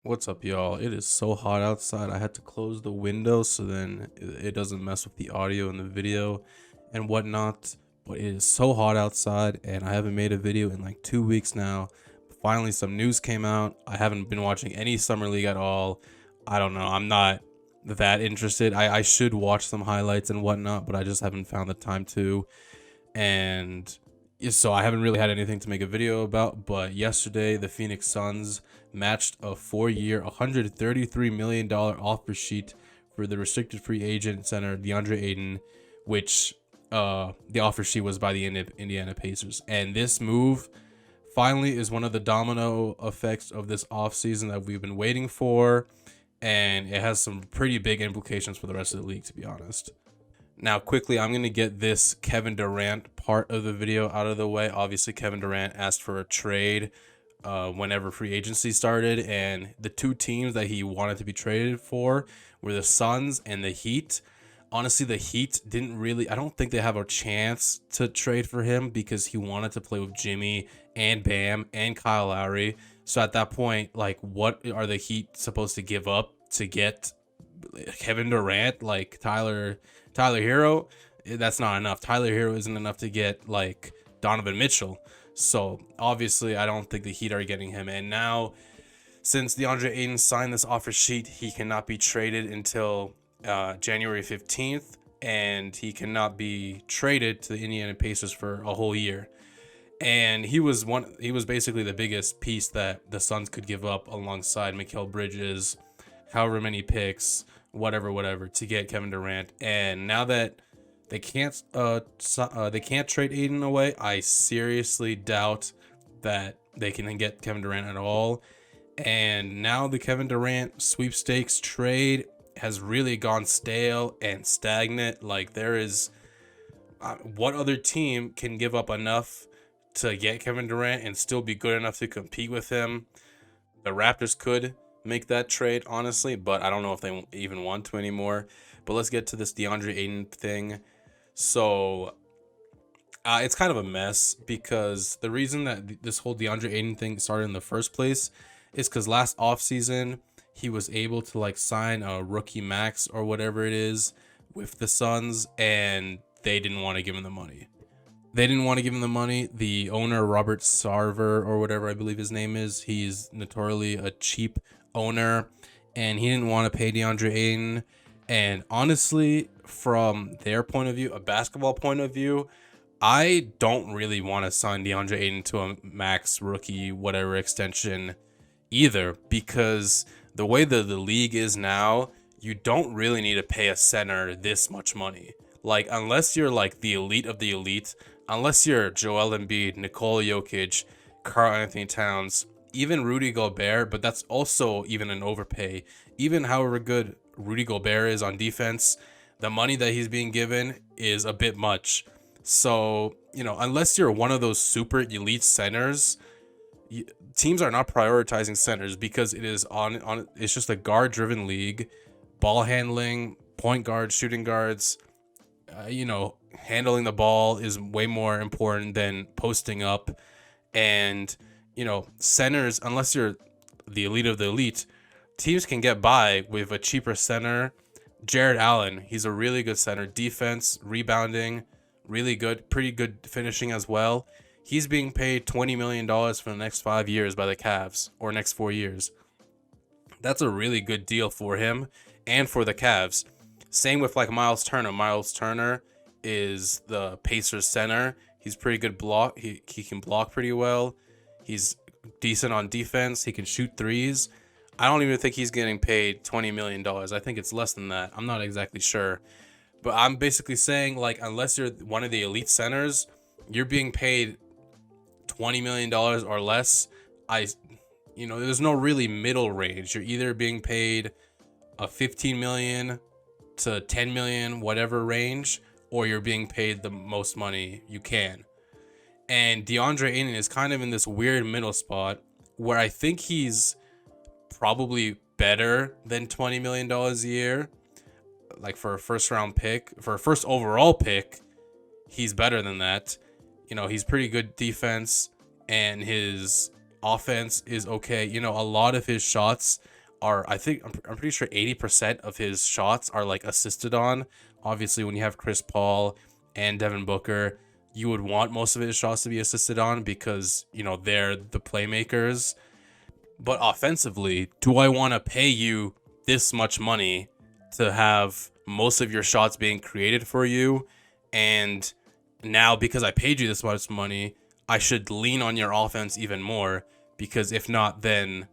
What's up, y'all? It is so hot outside. I had to close the window so then it doesn't mess with the audio and the video and whatnot. But it is so hot outside, and I haven't made a video in like 2 weeks now. Finally, some news came out. I haven't been watching any Summer League at all. I don't know. I'm not that interested. I should watch some highlights and whatnot, but I just haven't found the time to. And yeah, so I haven't really had anything to make a video about. But yesterday, the Phoenix Suns matched a 4-year, $133 million offer sheet for the restricted free agent center Deandre Ayton, which the offer sheet was by the Indiana Pacers. And this move finally is one of the domino effects of this offseason that we've been waiting for, and it has some pretty big implications for the rest of the league, to be honest. Now, quickly, I'm going to get this Kevin Durant part of the video out of the way. Obviously, Kevin Durant asked for a trade whenever free agency started, and the two teams that he wanted to be traded for were the Suns and the Heat. Honestly, the Heat didn't really, I don't think they have a chance to trade for him because he wanted to play with Jimmy and Bam and Kyle Lowry. So at that point, like, what are the Heat supposed to give up to get Kevin Durant? Like, Tyler Hero, that's not enough. Tyler Hero isn't enough to get like Donovan Mitchell. So obviously, I don't think the Heat are getting him. And now, since DeAndre Ayton signed this offer sheet, he cannot be traded until January 15th, and he cannot be traded to the Indiana Pacers for a whole year. And he was basically the biggest piece that the Suns could give up alongside Mikal Bridges, however many picks, whatever, to get Kevin Durant. And now that they can't trade Ayton away, I seriously doubt that they can get Kevin Durant at all. And now the Kevin Durant sweepstakes trade has really gone stale and stagnant. Like, there is what other team can give up enough to get Kevin Durant and still be good enough to compete with him? The Raptors could make that trade, honestly, but I don't know if they even want to anymore. But let's get to this DeAndre Ayton thing. So it's kind of a mess because the reason that this whole DeAndre Ayton thing started in the first place is because last offseason he was able to like sign a rookie max or whatever it is with the Suns, and they didn't want to give him the money. The owner, Robert Sarver or whatever I believe his name is, he's notoriously a cheap owner, and he didn't want to pay DeAndre Ayton. And honestly, from their point of view, a basketball point of view, I don't really want to sign DeAndre Ayton to a max rookie whatever extension either, because the way that the league is now, you don't really need to pay a center this much money. Like, unless you're like the elite of the elite, unless you're Joel Embiid, Nikola Jokic, Karl Anthony Towns, even Rudy Gobert, but that's also even an overpay. Even however good Rudy Gobert is on defense, the money that he's being given is a bit much. So, unless you're one of those super elite centers, teams are not prioritizing centers because it is it's just a guard driven league. Ball handling, point guards, shooting guards, handling the ball is way more important than posting up. And, centers, unless you're the elite of the elite, teams can get by with a cheaper center. Jared Allen, he's a really good center. Defense, rebounding, really good, pretty good finishing as well. He's being paid $20 million for the next 5 years by the Cavs, or next 4 years. That's a really good deal for him and for the Cavs. Same with like Miles Turner. Miles Turner is the Pacers center. He's pretty good block. He can block pretty well. He's decent on defense. He can shoot threes. I don't even think he's getting paid $20 million. I think it's less than that. I'm not exactly sure. But I'm basically saying, like, unless you're one of the elite centers, you're being paid $20 million or less. There's no really middle range. You're either being paid a $15 million to $10 million, whatever range, or you're being paid the most money you can. And DeAndre Ayton is kind of in this weird middle spot where I think he's probably better than $20 million a year. Like, for a first overall pick, he's better than that. He's pretty good defense, and his offense is okay. You know, a lot of his shots are, I'm pretty sure 80% of his shots are like assisted on. Obviously, when you have Chris Paul and Devin Booker, you would want most of his shots to be assisted on because, you know, they're the playmakers. But offensively, do I want to pay you this much money to have most of your shots being created for you? And now, because I paid you this much money, I should lean on your offense even more, because if not, then,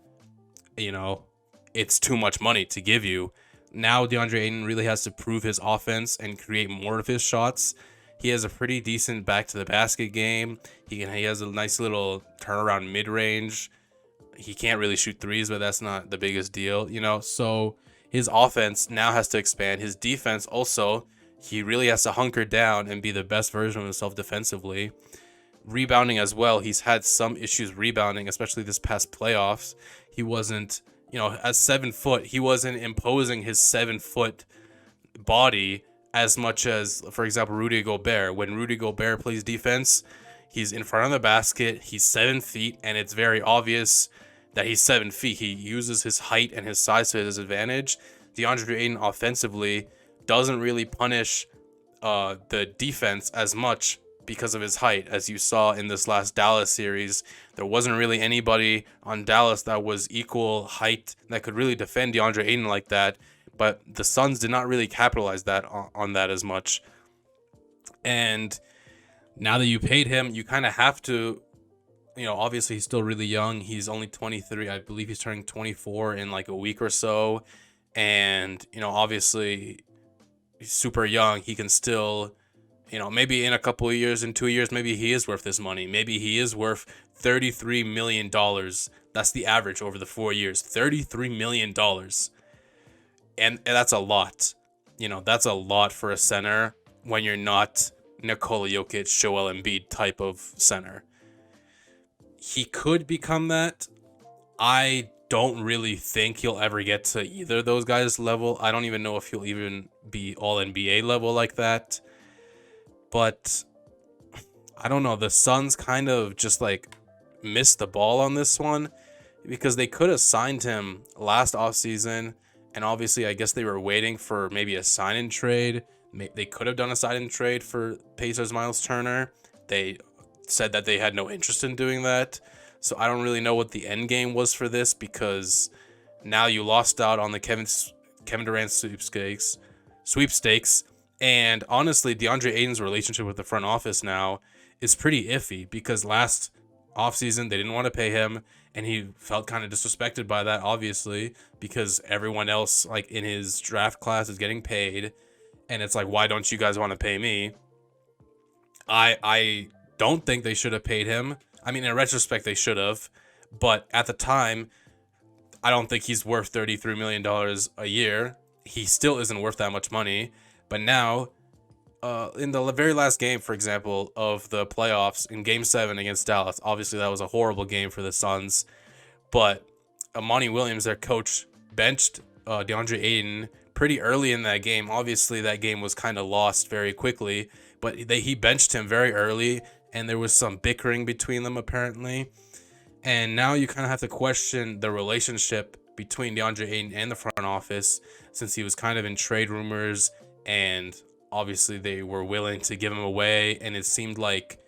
you know, it's too much money to give you. Now DeAndre Ayton really has to prove his offense and create more of his shots. He has a pretty decent back to the basket game. He has a nice little turnaround mid range. He can't really shoot threes, but that's not the biggest deal, you know? So his offense now has to expand. His defense also, he really has to hunker down and be the best version of himself defensively. Rebounding as well, he's had some issues rebounding, especially this past playoffs. He wasn't, you know, at 7 foot, he wasn't imposing his 7 foot body as much as, for example, Rudy Gobert. When Rudy Gobert plays defense, he's in front of the basket, he's 7 feet, and it's very obvious that he's 7 feet. He uses his height and his size to his advantage. DeAndre Ayton offensively doesn't really punish the defense as much because of his height. As you saw in this last Dallas series, there wasn't really anybody on Dallas that was equal height that could really defend DeAndre Ayton like that. But the Suns did not really capitalize that on that as much. And now that you paid him, you kind of have to, you know, obviously he's still really young. He's only 23. I believe he's turning 24 in like a week or so. And, you know, obviously he's super young. He can still, you know, maybe in a couple of years, in 2 years, maybe he is worth this money. Maybe he is worth $33 million. That's the average over the 4 years. $33 million. And that's a lot. You know, that's a lot for a center when you're not Nikola Jokic, Joel Embiid type of center. He could become that. I don't really think he'll ever get to either of those guys' level. I don't even know if he'll even be all NBA level like that. But I don't know. The Suns kind of just like missed the ball on this one, because they could have signed him last offseason. And obviously, I guess they were waiting for maybe a sign-in trade. They could have done a sign-in trade for Pacers Miles Turner. They said that they had no interest in doing that. So I don't really know what the end game was for this, because now you lost out on the Kevin Durant sweepstakes. And honestly, DeAndre Ayton's relationship with the front office now is pretty iffy, because last offseason they didn't want to pay him, and he felt kind of disrespected by that, obviously, because everyone else like in his draft class is getting paid, and it's like, why don't you guys want to pay me? I don't think they should have paid him. I mean, in retrospect, they should have, but at the time, I don't think he's worth $33 million a year. He still isn't worth that much money. But now, in the very last game, for example, of the playoffs, in Game 7 against Dallas, obviously that was a horrible game for the Suns, but Monty Williams, their coach, benched DeAndre Ayton pretty early in that game. Obviously, that game was kind of lost very quickly, but he benched him very early, and there was some bickering between them, apparently. And now you kind of have to question the relationship between DeAndre Ayton and the front office, since he was kind of in trade rumors, and obviously they were willing to give him away. And it seemed like,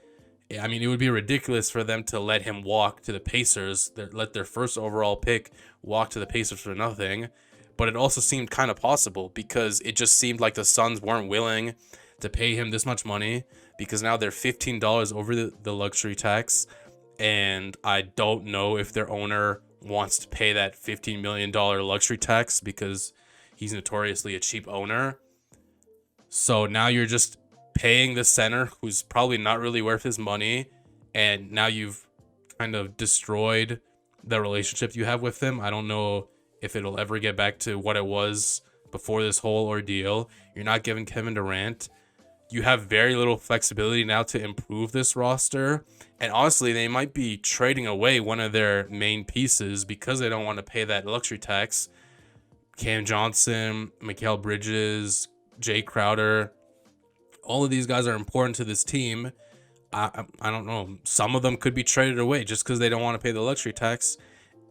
I mean, it would be ridiculous for them to let him walk to the Pacers, let their first overall pick walk to the Pacers for nothing. But it also seemed kind of possible, because it just seemed like the Suns weren't willing to pay him this much money, because now they're $15 over the luxury tax. And I don't know if their owner wants to pay that $15 million luxury tax, because he's notoriously a cheap owner. So now you're just paying the center who's probably not really worth his money, and now you've kind of destroyed the relationship you have with him. I don't know if it'll ever get back to what it was before this whole ordeal. You're not giving Kevin Durant. You have very little flexibility now to improve this roster. And honestly, they might be trading away one of their main pieces because they don't want to pay that luxury tax. Cam Johnson, Mikal Bridges, Jay Crowder, all of these guys are important to this team. I don't know. Some of them could be traded away just because they don't want to pay the luxury tax.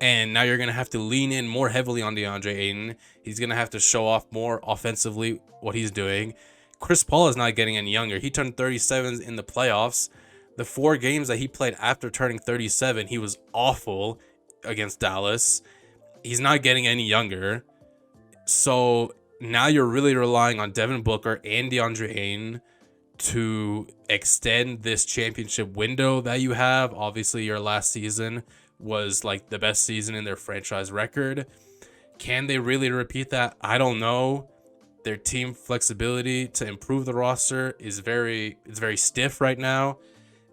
And now you're going to have to lean in more heavily on DeAndre Ayton. He's going to have to show off more offensively what he's doing. Chris Paul is not getting any younger. He turned 37 in the playoffs. The 4 games that he played after turning 37, he was awful against Dallas. He's not getting any younger. So now you're really relying on Devin Booker and DeAndre Ayton to extend this championship window that you have. Obviously, your last season was like the best season in their franchise record. Can they really repeat that? I don't know. Their team flexibility to improve the roster is very stiff right now.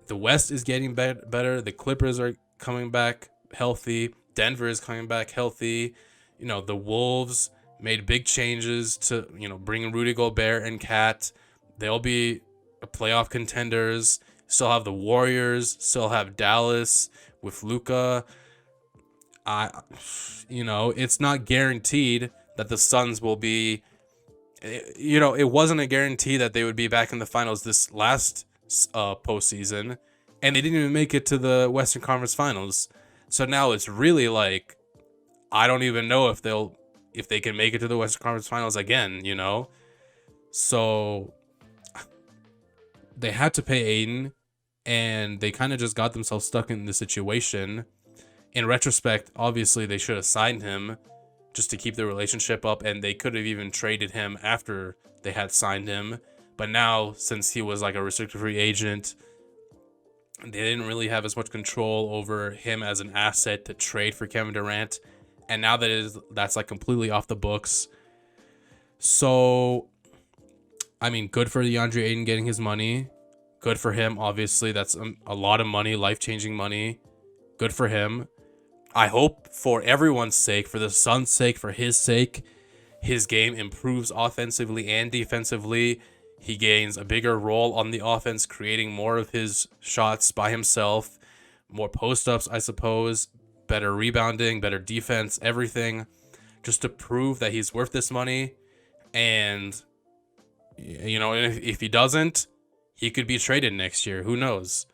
The West is getting better. The Clippers are coming back healthy. Denver is coming back healthy. You know, the Wolves made big changes to, you know, bring Rudy Gobert and Cat. They'll be playoff contenders. Still have the Warriors. Still have Dallas with Luka. It's not guaranteed that the Suns will be. You know, it wasn't a guarantee that they would be back in the finals this last postseason, and they didn't even make it to the Western Conference Finals. So now it's really like, I don't even know if they can make it to the Western Conference Finals again. You know, so they had to pay Aiden, and they kind of just got themselves stuck in this situation. In retrospect, obviously they should have signed him just to keep the relationship up, and they could have even traded him after they had signed him. But now, since he was like a restricted free agent, they didn't really have as much control over him as an asset to trade for Kevin Durant. And now that's like completely off the books. So, I mean, good for DeAndre Ayton getting his money. Good for him, obviously. That's a lot of money, life-changing money. Good for him. I hope for everyone's sake, for the Suns' sake, for his sake, his game improves offensively and defensively. He gains a bigger role on the offense, creating more of his shots by himself, more post-ups, I suppose, better rebounding, better defense, everything, just to prove that he's worth this money. And, you know, if he doesn't, he could be traded next year. Who knows?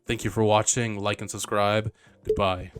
Thank you for watching. Like and subscribe. Goodbye.